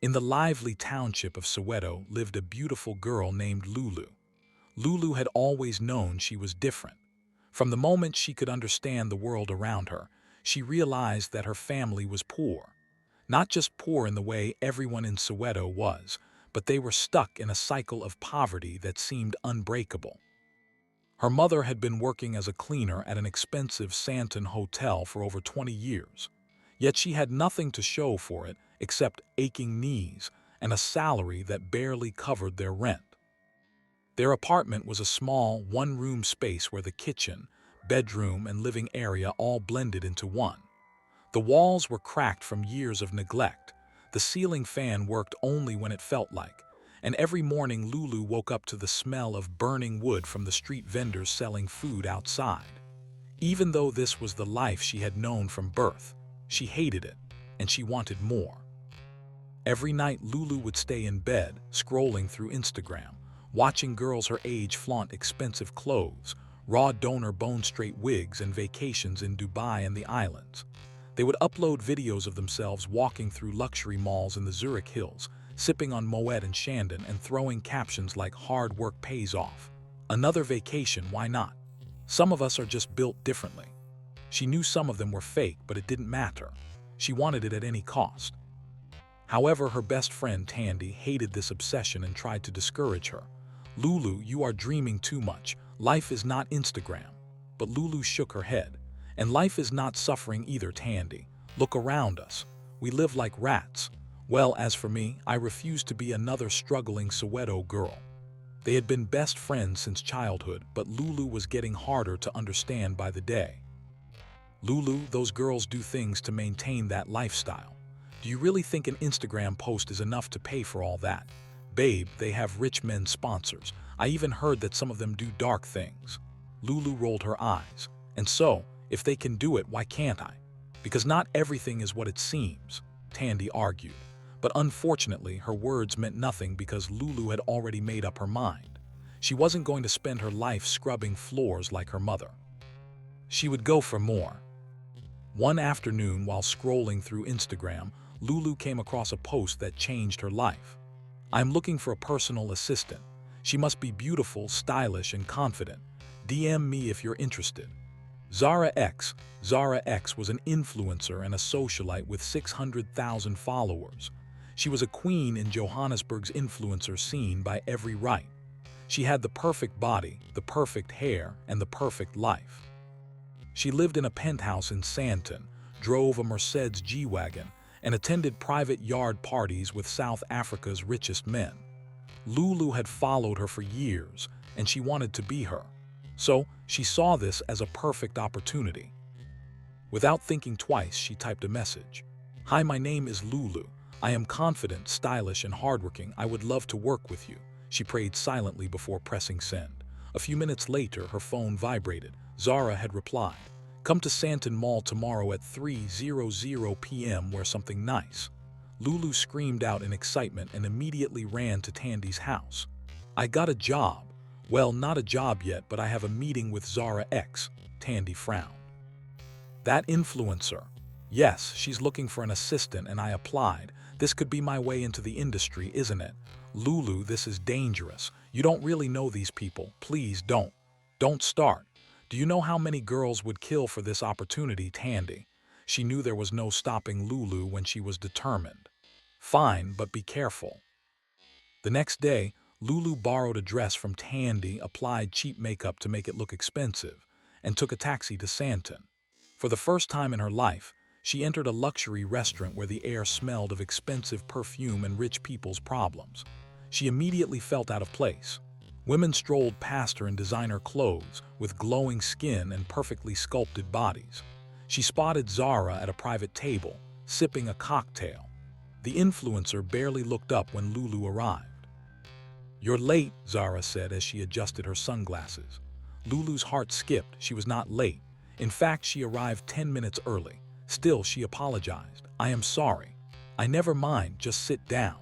In the lively township of Soweto lived a beautiful girl named Lulu. Lulu had always known she was different. From the moment she could understand the world around her, she realized that her family was poor. Not just poor in the way everyone in Soweto was, but they were stuck in a cycle of poverty that seemed unbreakable. Her mother had been working as a cleaner at an expensive Santon hotel for over 20 years. Yet she had nothing to show for it except aching knees and a salary that barely covered their rent. Their apartment was a small, one-room space where the kitchen, bedroom, and living area all blended into one. The walls were cracked from years of neglect. The ceiling fan worked only when it felt like, and every morning Lulu woke up to the smell of burning wood from the street vendors selling food outside. Even though this was the life she had known from birth, she hated it, and she wanted more. Every night Lulu would stay in bed, scrolling through Instagram, watching girls her age flaunt expensive clothes, raw donor bone-straight wigs, and vacations in Dubai and the islands. They would upload videos of themselves walking through luxury malls in the Zurich Hills, sipping on Moet and Chandon, and throwing captions like "hard work pays off." Another vacation, why not? Some of us are just built differently. She knew some of them were fake, but it didn't matter. She wanted it at any cost. However, her best friend Tandy hated this obsession and tried to discourage her. "Lulu, you are dreaming too much. Life is not Instagram." But Lulu shook her head. "And life is not suffering either, Tandy. Look around us. We live like rats." Well, as for me, I refused to be another struggling Soweto girl. They had been best friends since childhood, but Lulu was getting harder to understand by the day. "Lulu, those girls do things to maintain that lifestyle. Do you really think an Instagram post is enough to pay for all that? Babe, they have rich men sponsors. I even heard that some of them do dark things." Lulu rolled her eyes. "And so, if they can do it, why can't I?" "Because not everything is what it seems," Tandy argued. But unfortunately, her words meant nothing because Lulu had already made up her mind. She wasn't going to spend her life scrubbing floors like her mother. She would go for more. One afternoon, while scrolling through Instagram, Lulu came across a post that changed her life. "I'm looking for a personal assistant. She must be beautiful, stylish, and confident. DM me if you're interested." Zara X. Zara X was an influencer and a socialite with 600,000 followers. She was a queen in Johannesburg's influencer scene by every right. She had the perfect body, the perfect hair, and the perfect life. She lived in a penthouse in Santon, drove a Mercedes G-Wagon, and attended private yard parties with South Africa's richest men. Lulu had followed her for years, and she wanted to be her. So, she saw this as a perfect opportunity. Without thinking twice, she typed a message. "Hi, my name is Lulu. I am confident, stylish, and hardworking. I would love to work with you." She prayed silently before pressing send. A few minutes later, her phone vibrated. Zara had replied. "Come to Santon Mall tomorrow at 3:00 p.m. Wear something nice." Lulu screamed out in excitement and immediately ran to Tandy's house. "I got a job." "Well, not a job yet, but I have a meeting with Zara X." Tandy frowned. "That influencer?" "Yes, she's looking for an assistant and I applied. This could be my way into the industry, isn't it?" "Lulu, this is dangerous. You don't really know these people. Please don't. Don't start. Do you know how many girls would kill for this opportunity, Tandy?" She knew there was no stopping Lulu when she was determined. "Fine, but be careful." The next day, Lulu borrowed a dress from Tandy, applied cheap makeup to make it look expensive, and took a taxi to Santon. For the first time in her life, she entered a luxury restaurant where the air smelled of expensive perfume and rich people's problems. She immediately felt out of place. Women strolled past her in designer clothes, with glowing skin and perfectly sculpted bodies. She spotted Zara at a private table, sipping a cocktail. The influencer barely looked up when Lulu arrived. "You're late," Zara said as she adjusted her sunglasses. Lulu's heart skipped. She was not late. In fact, she arrived 10 minutes early. Still, she apologized. "I am sorry." "I never mind, just sit down."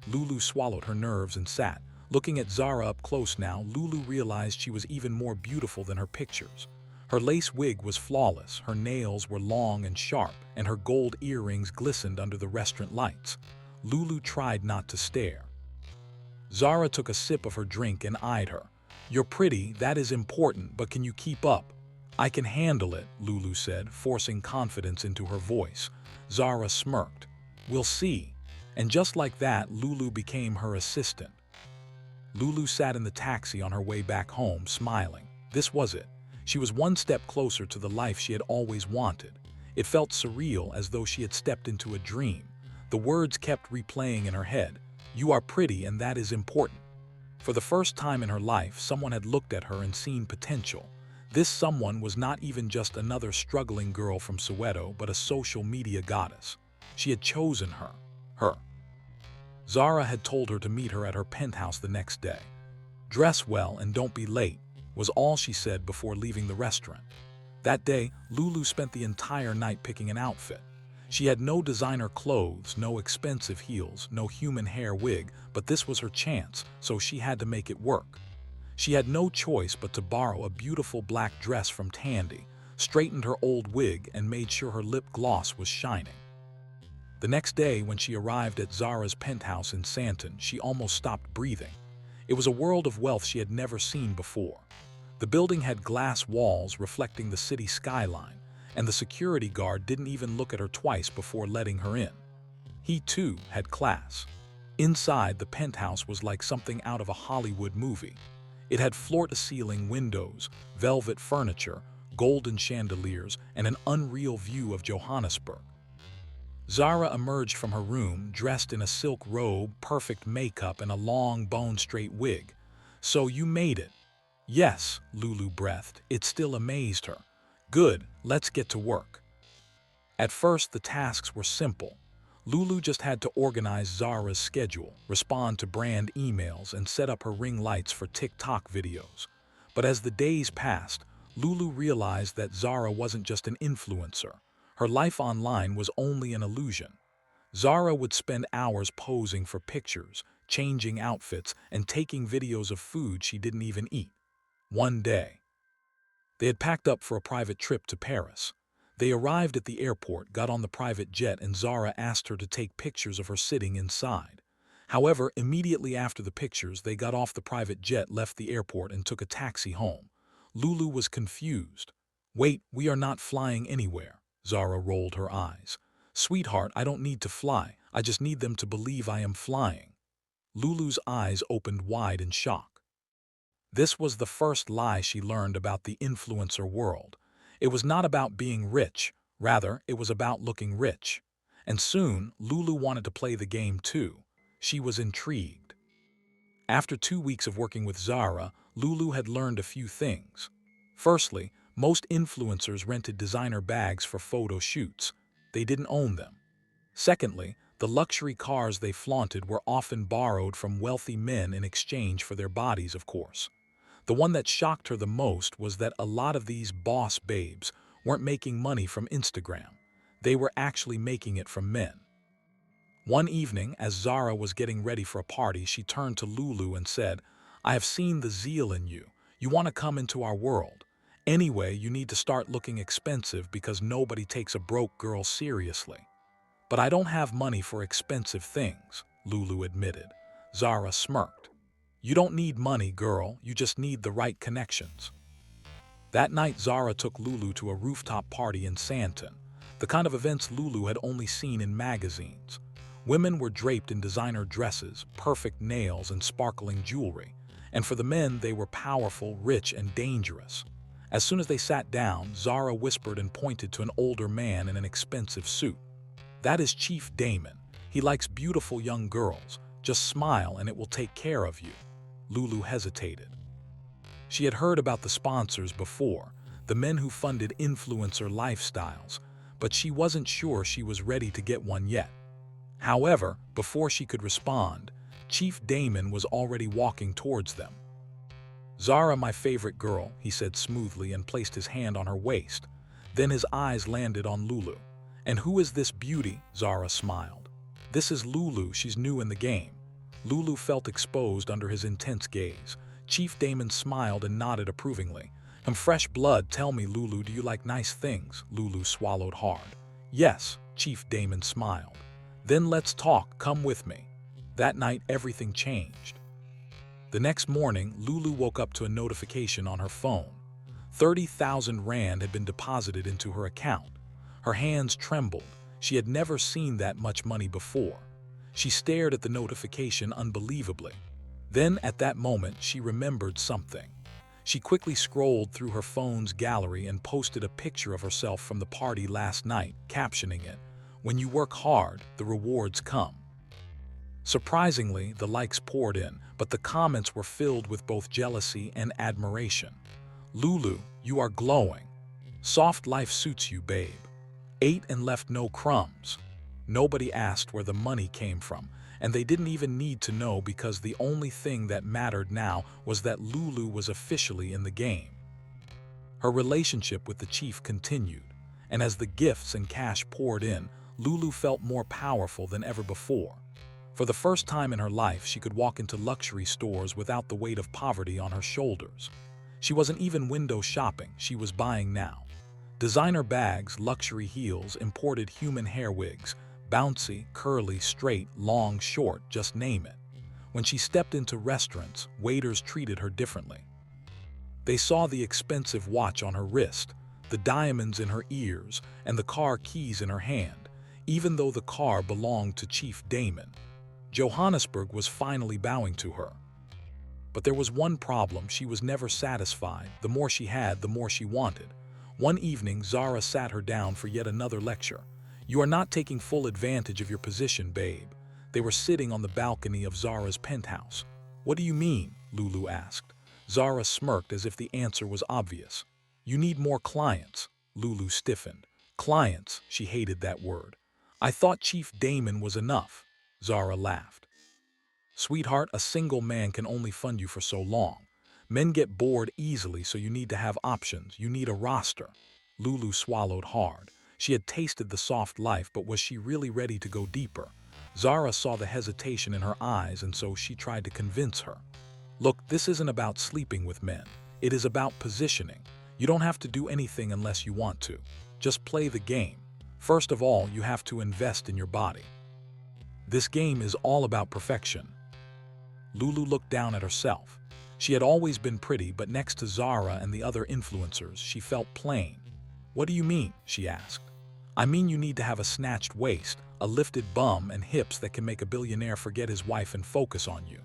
Lulu swallowed her nerves and sat. Looking at Zara up close now, Lulu realized she was even more beautiful than her pictures. Her lace wig was flawless, her nails were long and sharp, and her gold earrings glistened under the restaurant lights. Lulu tried not to stare. Zara took a sip of her drink and eyed her. "You're pretty, that is important, but can you keep up?" "I can handle it," Lulu said, forcing confidence into her voice. Zara smirked. "We'll see." And just like that, Lulu became her assistant. Lulu sat in the taxi on her way back home, smiling. This was it. She was one step closer to the life she had always wanted. It felt surreal, as though she had stepped into a dream. The words kept replaying in her head. "You are pretty, and that is important." For the first time in her life, someone had looked at her and seen potential. This someone was not even just another struggling girl from Soweto, but a social media goddess. She had chosen her. Zara had told her to meet her at her penthouse the next day. "Dress well and don't be late," was all she said before leaving the restaurant. That day, Lulu spent the entire night picking an outfit. She had no designer clothes, no expensive heels, no human hair wig, but this was her chance, so she had to make it work. She had no choice but to borrow a beautiful black dress from Tandy, straightened her old wig, and made sure her lip gloss was shining. The next day, when she arrived at Zara's penthouse in Santon, she almost stopped breathing. It was a world of wealth she had never seen before. The building had glass walls reflecting the city skyline, and the security guard didn't even look at her twice before letting her in. He, too, had class. Inside, the penthouse was like something out of a Hollywood movie. It had floor-to-ceiling windows, velvet furniture, golden chandeliers, and an unreal view of Johannesburg. Zara emerged from her room, dressed in a silk robe, perfect makeup, and a long, bone-straight wig. "So you made it." "Yes," Lulu breathed. It still amazed her. "Good, let's get to work." At first, the tasks were simple. Lulu just had to organize Zara's schedule, respond to brand emails, and set up her ring lights for TikTok videos. But as the days passed, Lulu realized that Zara wasn't just an influencer. Her life online was only an illusion. Zara would spend hours posing for pictures, changing outfits, and taking videos of food she didn't even eat. One day, they had packed up for a private trip to Paris. They arrived at the airport, got on the private jet, and Zara asked her to take pictures of her sitting inside. However, immediately after the pictures, they got off the private jet, left the airport, and took a taxi home. Lulu was confused. "Wait, we are not flying anywhere." Zara rolled her eyes. "Sweetheart, I don't need to fly. I just need them to believe I am flying." Lulu's eyes opened wide in shock. This was the first lie she learned about the influencer world. It was not about being rich, rather, it was about looking rich. And soon, Lulu wanted to play the game too. She was intrigued. After 2 weeks of working with Zara, Lulu had learned a few things. Firstly, most influencers rented designer bags for photo shoots. They didn't own them. Secondly, the luxury cars they flaunted were often borrowed from wealthy men in exchange for their bodies, of course. The one that shocked her the most was that a lot of these boss babes weren't making money from Instagram. They were actually making it from men. One evening, as Zara was getting ready for a party, she turned to Lulu and said, "I have seen the zeal in you. You want to come into our world. Anyway, you need to start looking expensive because nobody takes a broke girl seriously." "But I don't have money for expensive things," Lulu admitted. Zara smirked. "You don't need money, girl. You just need the right connections." That night, Zara took Lulu to a rooftop party in Santon, the kind of events Lulu had only seen in magazines. Women were draped in designer dresses, perfect nails, and sparkling jewelry. And for the men, they were powerful, rich, and dangerous. As soon as they sat down, Zara whispered and pointed to an older man in an expensive suit. "That is Chief Damon. He likes beautiful young girls. Just smile and it will take care of you." Lulu hesitated. She had heard about the sponsors before, the men who funded influencer lifestyles, but she wasn't sure she was ready to get one yet. However, before she could respond, Chief Damon was already walking towards them. "Zara, my favorite girl," he said smoothly and placed his hand on her waist. Then his eyes landed on Lulu. "And who is this beauty?" Zara smiled. "This is Lulu, she's new in the game." Lulu felt exposed under his intense gaze. Chief Damon smiled and nodded approvingly. Fresh blood, tell me, Lulu, do you like nice things?" Lulu swallowed hard. "Yes," Chief Damon smiled. Then let's talk, come with me. That night, everything changed. The next morning, Lulu woke up to a notification on her phone. 30,000 rand had been deposited into her account. Her hands trembled. She had never seen that much money before. She stared at the notification unbelievably. Then, at that moment, she remembered something. She quickly scrolled through her phone's gallery and posted a picture of herself from the party last night, captioning it, "When you work hard, the rewards come." Surprisingly, the likes poured in, but the comments were filled with both jealousy and admiration. "Lulu, you are glowing. Soft life suits you, babe. Ate and left no crumbs." Nobody asked where the money came from, and they didn't even need to know because the only thing that mattered now was that Lulu was officially in the game. Her relationship with the chief continued, and as the gifts and cash poured in, Lulu felt more powerful than ever before. For the first time in her life, she could walk into luxury stores without the weight of poverty on her shoulders. She wasn't even window shopping, she was buying now. Designer bags, luxury heels, imported human hair wigs, bouncy, curly, straight, long, short, just name it. When she stepped into restaurants, waiters treated her differently. They saw the expensive watch on her wrist, the diamonds in her ears, and the car keys in her hand, even though the car belonged to Chief Damon. Johannesburg was finally bowing to her. But there was one problem: she was never satisfied. The more she had, the more she wanted. One evening, Zara sat her down for yet another lecture. "You are not taking full advantage of your position, babe." They were sitting on the balcony of Zara's penthouse. "What do you mean?" Lulu asked. Zara smirked as if the answer was obvious. "You need more clients." Lulu stiffened. Clients, she hated that word. "I thought Chief Damon was enough." Zara laughed. "Sweetheart, a single man can only fund you for so long. Men get bored easily, so you need to have options. You need a roster." Lulu swallowed hard. She had tasted the soft life, but was she really ready to go deeper? Zara saw the hesitation in her eyes, and so she tried to convince her. "Look, this isn't about sleeping with men. It is about positioning. You don't have to do anything unless you want to. Just play the game. First of all, you have to invest in your body. This game is all about perfection." Lulu looked down at herself. She had always been pretty, but next to Zara and the other influencers, she felt plain. "What do you mean?" she asked. "I mean you need to have a snatched waist, a lifted bum, and hips that can make a billionaire forget his wife and focus on you."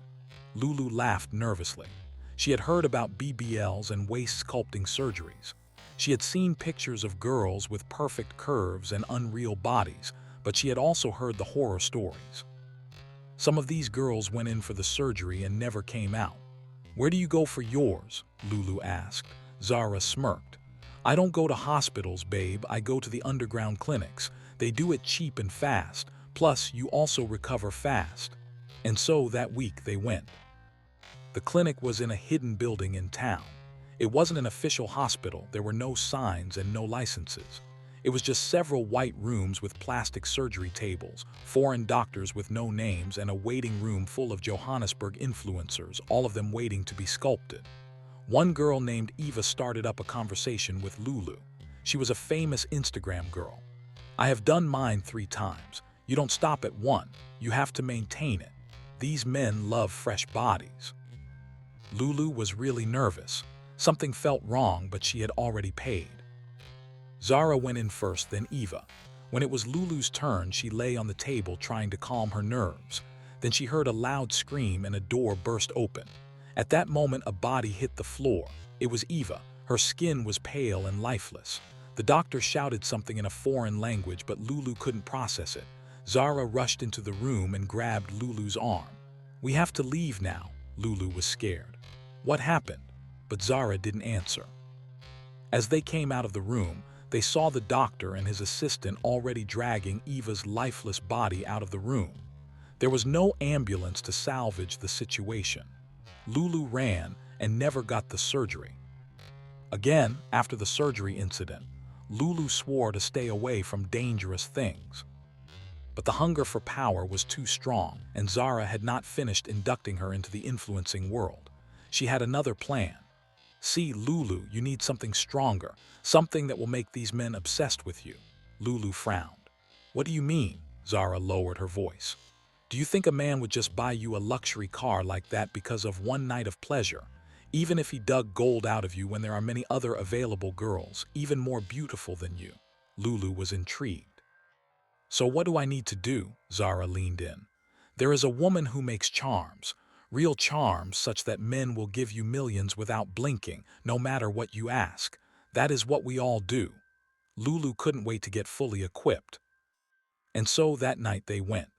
Lulu laughed nervously. She had heard about BBLs and waist sculpting surgeries. She had seen pictures of girls with perfect curves and unreal bodies, but she had also heard the horror stories. Some of these girls went in for the surgery and never came out. "Where do you go for yours?" Lulu asked. Zara smirked. "I don't go to hospitals, babe. I go to the underground clinics. They do it cheap and fast. Plus, you also recover fast." And so that week they went. The clinic was in a hidden building in town. It wasn't an official hospital. There were no signs and no licenses. It was just several white rooms with plastic surgery tables, foreign doctors with no names, and a waiting room full of Johannesburg influencers, all of them waiting to be sculpted. One girl named Eva started up a conversation with Lulu. She was a famous Instagram girl. "I have done mine 3 times. You don't stop at 1. You have to maintain it. These men love fresh bodies." Lulu was really nervous. Something felt wrong, but she had already paid. Zara went in first, then Eva. When it was Lulu's turn, she lay on the table trying to calm her nerves. Then she heard a loud scream and a door burst open. At that moment, a body hit the floor. It was Eva. Her skin was pale and lifeless. The doctor shouted something in a foreign language, but Lulu couldn't process it. Zara rushed into the room and grabbed Lulu's arm. "We have to leave now." Lulu was scared. "What happened?" But Zara didn't answer. As they came out of the room, they saw the doctor and his assistant already dragging Eva's lifeless body out of the room. There was no ambulance to salvage the situation. Lulu ran and never got the surgery. Again, after the surgery incident, Lulu swore to stay away from dangerous things. But the hunger for power was too strong, and Zara had not finished inducting her into the influencing world. She had another plan. "See, Lulu, you need something stronger, something that will make these men obsessed with you." Lulu frowned. "What do you mean?" Zara lowered her voice. Do you think a man would just buy you a luxury car like that because of one night of pleasure, even if he dug gold out of you when there are many other available girls, even more beautiful than you? Lulu was intrigued. So what do I need to do? Zara leaned in. There is a woman who makes charms, real charms such that men will give you millions without blinking, no matter what you ask. That is what we all do. Lulu couldn't wait to get fully equipped. And so that night they went.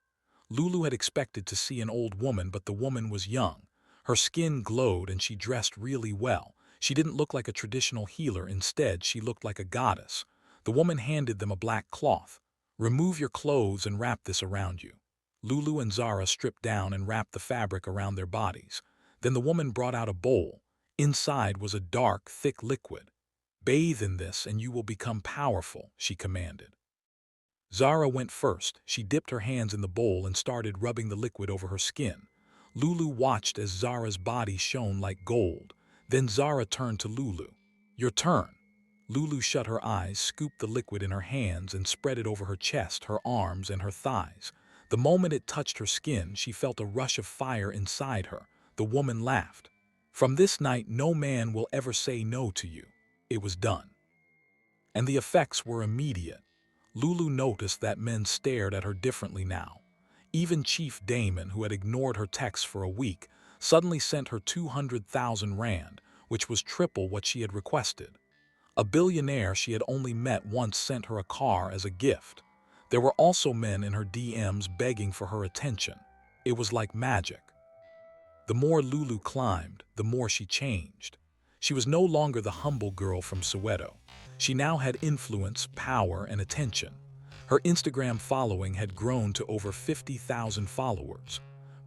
Lulu had expected to see an old woman, but the woman was young. Her skin glowed and she dressed really well. She didn't look like a traditional healer. Instead, she looked like a goddess. The woman handed them a black cloth. Remove your clothes and wrap this around you. Lulu and Zara stripped down and wrapped the fabric around their bodies. Then the woman brought out a bowl. Inside was a dark, thick liquid. Bathe in this and you will become powerful, she commanded. Zara went first. She dipped her hands in the bowl and started rubbing the liquid over her skin. Lulu watched as Zara's body shone like gold. Then Zara turned to Lulu. Your turn. Lulu shut her eyes, scooped the liquid in her hands, and spread it over her chest, her arms, and her thighs. The moment it touched her skin, she felt a rush of fire inside her. The woman laughed. From this night, no man will ever say no to you. It was done. And the effects were immediate. Lulu noticed that men stared at her differently now. Even Chief Damon, who had ignored her texts for a week, suddenly sent her 200,000 rand, which was triple what she had requested. A billionaire she had only met once sent her a car as a gift. There were also men in her DMs begging for her attention. It was like magic. The more Lulu climbed, the more she changed. She was no longer the humble girl from Soweto. She now had influence, power, and attention. Her Instagram following had grown to over 50,000 followers.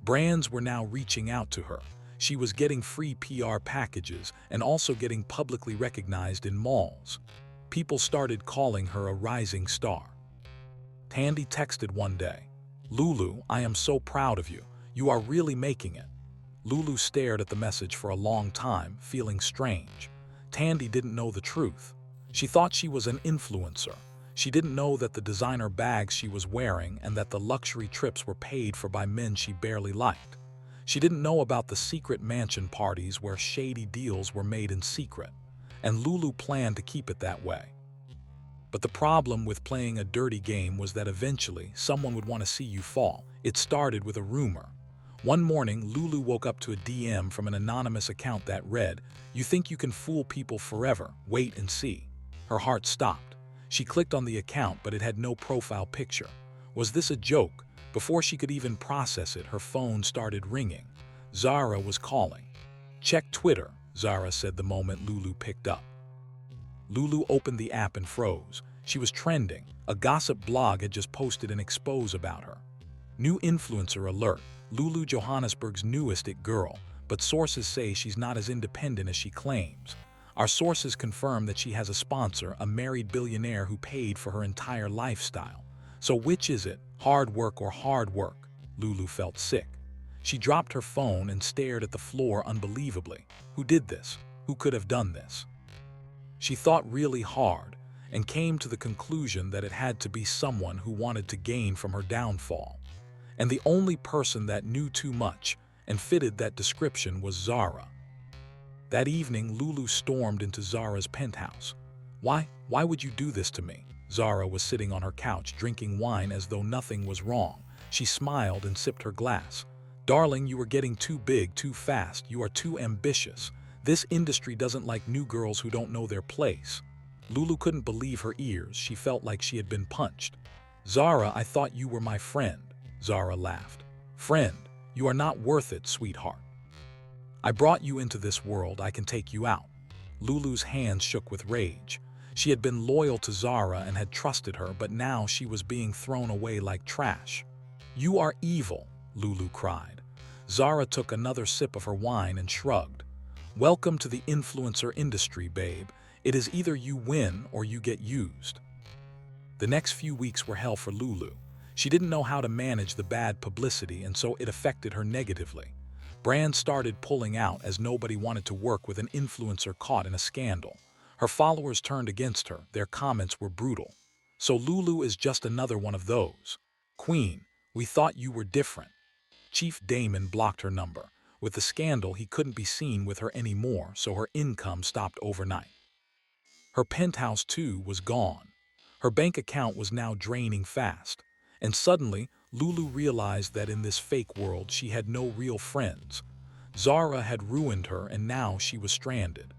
Brands were now reaching out to her. She was getting free PR packages and also getting publicly recognized in malls. People started calling her a rising star. Tandy texted one day, Lulu, I am so proud of you. You are really making it. Lulu stared at the message for a long time, feeling strange. Tandy didn't know the truth. She thought she was an influencer. She didn't know that the designer bags she was wearing and that the luxury trips were paid for by men she barely liked. She didn't know about the secret mansion parties where shady deals were made in secret. And Lulu planned to keep it that way. But the problem with playing a dirty game was that eventually someone would want to see you fall. It started with a rumor. One morning, Lulu woke up to a DM from an anonymous account that read, "You think you can fool people forever, wait and see." Her heart stopped. She clicked on the account, but it had no profile picture. Was this a joke? Before she could even process it, her phone started ringing. Zara was calling. "Check Twitter," Zara said the moment Lulu picked up. Lulu opened the app and froze. She was trending. A gossip blog had just posted an expose about her. New influencer alert. Lulu Johannesburg's newest it girl, but sources say she's not as independent as she claims. Our sources confirm that she has a sponsor, a married billionaire who paid for her entire lifestyle. So which is it, hard work or hard work? Lulu felt sick. She dropped her phone and stared at the floor unbelievably. Who did this? Who could have done this? She thought really hard and came to the conclusion that it had to be someone who wanted to gain from her downfall. And the only person that knew too much and fitted that description was Zara. That evening, Lulu stormed into Zara's penthouse. Why would you do this to me? Zara was sitting on her couch, drinking wine as though nothing was wrong. She smiled and sipped her glass. Darling, you are getting too big, too fast. You are too ambitious. This industry doesn't like new girls who don't know their place. Lulu couldn't believe her ears. She felt like she had been punched. Zara, I thought you were my friend. Zara laughed. Friend, you are not worth it, sweetheart. I brought you into this world, I can take you out. Lulu's hands shook with rage. She had been loyal to Zara and had trusted her, but now she was being thrown away like trash. You are evil, Lulu cried. Zara took another sip of her wine and shrugged. Welcome to the influencer industry, babe. It is either you win or you get used. The next few weeks were hell for Lulu. She didn't know how to manage the bad publicity, and so it affected her negatively. Brands started pulling out as nobody wanted to work with an influencer caught in a scandal. Her followers turned against her. Their comments were brutal. So Lulu is just another one of those. "Queen, we thought you were different." Chief Damon blocked her number. With the scandal, he couldn't be seen with her anymore, so her income stopped overnight. Her penthouse, too, was gone. Her bank account was now draining fast. And suddenly, Lulu realized that in this fake world she had no real friends. Zara had ruined her, and now she was stranded.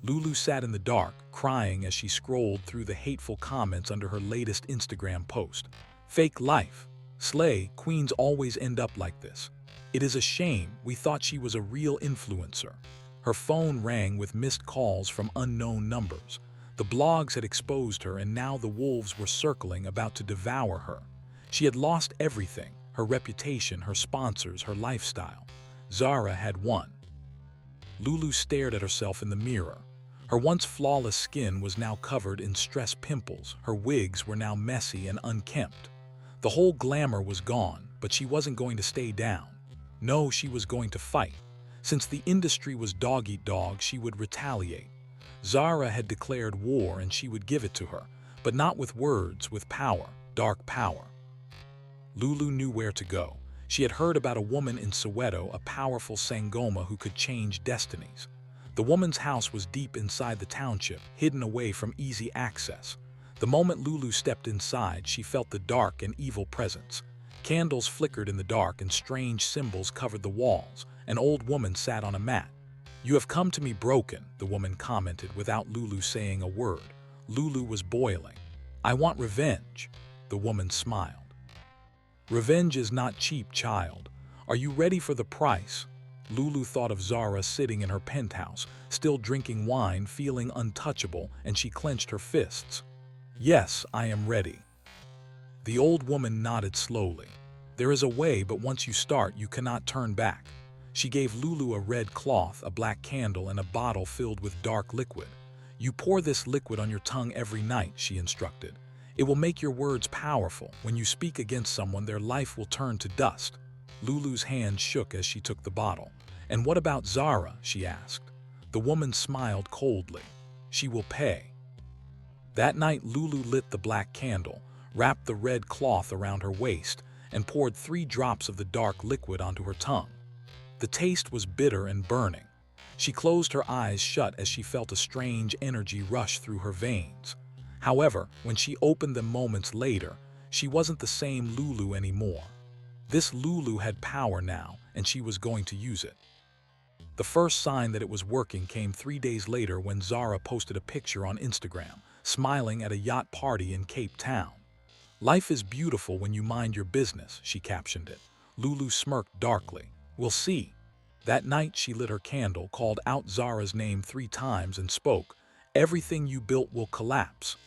Lulu sat in the dark, crying as she scrolled through the hateful comments under her latest Instagram post. "Fake life. Slay, queens always end up like this. It is a shame, we thought she was a real influencer." Her phone rang with missed calls from unknown numbers. The blogs had exposed her, and now the wolves were circling, about to devour her. She had lost everything: her reputation, her sponsors, her lifestyle. Zara had won. Lulu stared at herself in the mirror. Her once flawless skin was now covered in stress pimples. Her wigs were now messy and unkempt. The whole glamour was gone, but she wasn't going to stay down. No, she was going to fight. Since the industry was dog-eat-dog, she would retaliate. Zara had declared war, and she would give it to her, but not with words, with power, dark power. Lulu knew where to go. She had heard about a woman in Soweto, a powerful Sangoma who could change destinies. The woman's house was deep inside the township, hidden away from easy access. The moment Lulu stepped inside, she felt the dark and evil presence. Candles flickered in the dark and strange symbols covered the walls. An old woman sat on a mat. "You have come to me broken," the woman commented without Lulu saying a word. Lulu was boiling. "I want revenge." The woman smiled. "Revenge is not cheap, child. Are you ready for the price?" Lulu thought of Zara sitting in her penthouse, still drinking wine, feeling untouchable, and she clenched her fists. "Yes, I am ready." The old woman nodded slowly. "There is a way, but once you start, you cannot turn back." She gave Lulu a red cloth, a black candle, and a bottle filled with dark liquid. "You pour this liquid on your tongue every night," she instructed. "It will make your words powerful. When you speak against someone, their life will turn to dust." Lulu's hand shook as she took the bottle. "And what about Zara?" she asked. The woman smiled coldly. "She will pay." That night, Lulu lit the black candle, wrapped the red cloth around her waist, and poured 3 drops of the dark liquid onto her tongue. The taste was bitter and burning. She closed her eyes shut as she felt a strange energy rush through her veins. However, when she opened them moments later, she wasn't the same Lulu anymore. This Lulu had power now, and she was going to use it. The first sign that it was working came 3 days later when Zara posted a picture on Instagram, smiling at a yacht party in Cape Town. "Life is beautiful when you mind your business," she captioned it. Lulu smirked darkly. "We'll see." That night she lit her candle, called out Zara's name 3 times, and spoke. "Everything you built will collapse."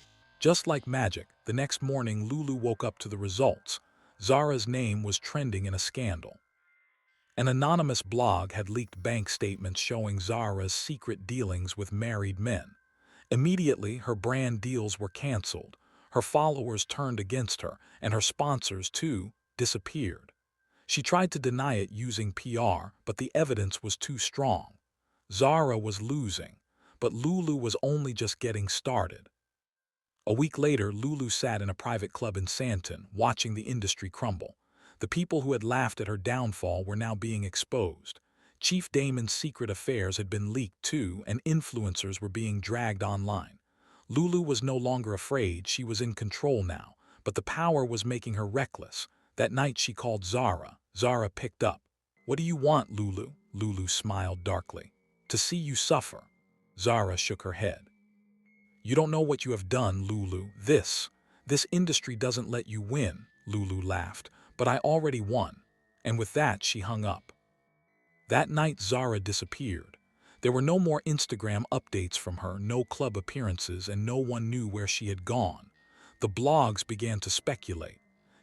Just like magic, the next morning Lulu woke up to the results. Zara's name was trending in a scandal. An anonymous blog had leaked bank statements showing Zara's secret dealings with married men. Immediately, her brand deals were canceled. Her followers turned against her, and her sponsors, too, disappeared. She tried to deny it using PR, but the evidence was too strong. Zara was losing, but Lulu was only just getting started. A week later, Lulu sat in a private club in Santon, watching the industry crumble. The people who had laughed at her downfall were now being exposed. Chief Damon's secret affairs had been leaked too, and influencers were being dragged online. Lulu was no longer afraid, she was in control now, but the power was making her reckless. That night she called Zara. Zara picked up. "What do you want, Lulu?" Lulu smiled darkly. "To see you suffer." Zara shook her head. "You don't know what you have done, Lulu. This industry doesn't let you win," Lulu laughed. "But I already won." And with that, she hung up. That night, Zara disappeared. There were no more Instagram updates from her, no club appearances, and no one knew where she had gone. The blogs began to speculate.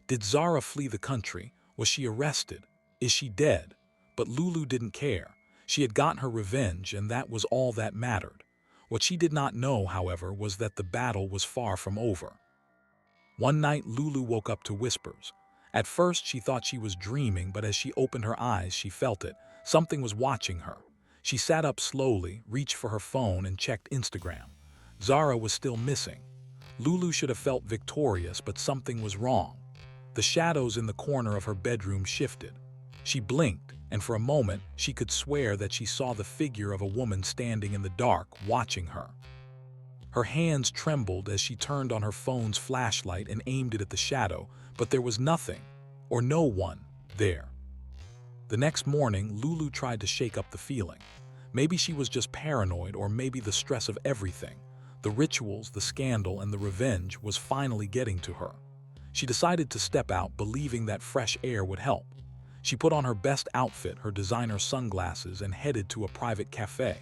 Did Zara flee the country? Was she arrested? Is she dead? But Lulu didn't care. She had gotten her revenge, and that was all that mattered. What she did not know, however, was that the battle was far from over. One night, Lulu woke up to whispers. At first, she thought she was dreaming, but as she opened her eyes, she felt it. Something was watching her. She sat up slowly, reached for her phone, and checked Instagram. Zara was still missing. Lulu should have felt victorious, but something was wrong. The shadows in the corner of her bedroom shifted. She blinked, and for a moment she could swear that she saw the figure of a woman standing in the dark, watching her. Her hands trembled as she turned on her phone's flashlight and aimed it at the shadow, but there was nothing, or no one, there. The next morning, Lulu tried to shake up the feeling. Maybe she was just paranoid, or maybe the stress of everything. The rituals, the scandal, and the revenge was finally getting to her. She decided to step out, believing that fresh air would help. She put on her best outfit, her designer sunglasses, and headed to a private cafe.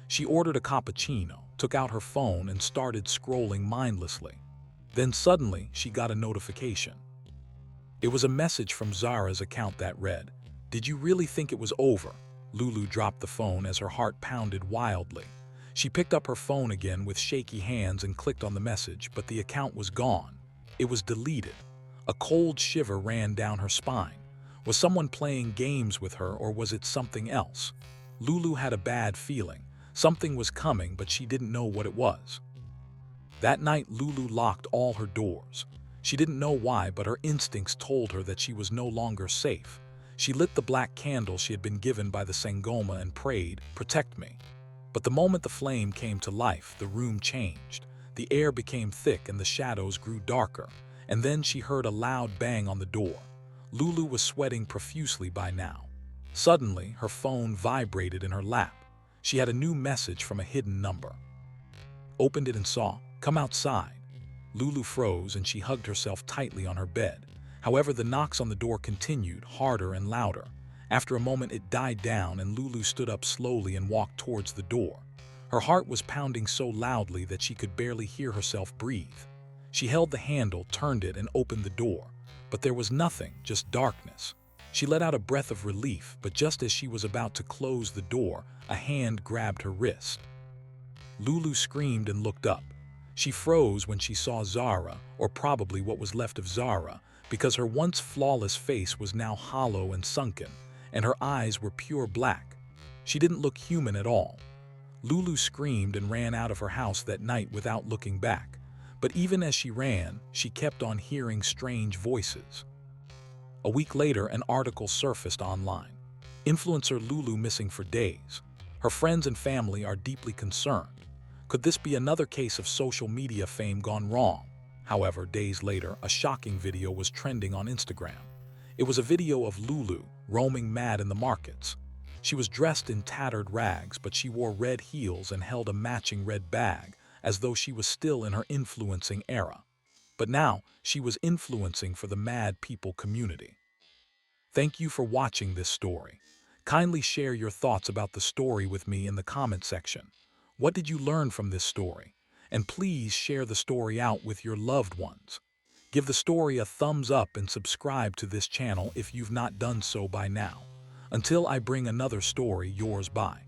She ordered a cappuccino, took out her phone, and started scrolling mindlessly. Then suddenly, she got a notification. It was a message from Zara's account that read, "Did you really think it was over?" Lulu dropped the phone as her heart pounded wildly. She picked up her phone again with shaky hands and clicked on the message, but the account was gone. It was deleted. A cold shiver ran down her spine. Was someone playing games with her, or was it something else? Lulu had a bad feeling. Something was coming, but she didn't know what it was. That night, Lulu locked all her doors. She didn't know why, but her instincts told her that she was no longer safe. She lit the black candle she had been given by the Sangoma and prayed, "Protect me." But the moment the flame came to life, the room changed. The air became thick and the shadows grew darker. And then she heard a loud bang on the door. Lulu was sweating profusely by now. Suddenly, her phone vibrated in her lap. She had a new message from a hidden number. Opened it and saw, "Come outside." Lulu froze and she hugged herself tightly on her bed. However, the knocks on the door continued, harder and louder. After a moment, it died down and Lulu stood up slowly and walked towards the door. Her heart was pounding so loudly that she could barely hear herself breathe. She held the handle, turned it, and opened the door. But there was nothing, just darkness. She let out a breath of relief, but just as she was about to close the door, a hand grabbed her wrist. Lulu screamed and looked up. She froze when she saw Zara, or probably what was left of Zara, because her once flawless face was now hollow and sunken, and her eyes were pure black. She didn't look human at all. Lulu screamed and ran out of her house that night without looking back. But even as she ran, she kept on hearing strange voices. A week later, an article surfaced online. Influencer Lulu missing for days. Her friends and family are deeply concerned. Could this be another case of social media fame gone wrong? However, days later, a shocking video was trending on Instagram. It was a video of Lulu roaming mad in the markets. She was dressed in tattered rags, but she wore red heels and held a matching red bag, as though she was still in her influencing era. But now, she was influencing for the mad people community. Thank you for watching this story. Kindly share your thoughts about the story with me in the comment section. What did you learn from this story? And please share the story out with your loved ones. Give the story a thumbs up and subscribe to this channel if you've not done so by now. Until I bring another story yours by.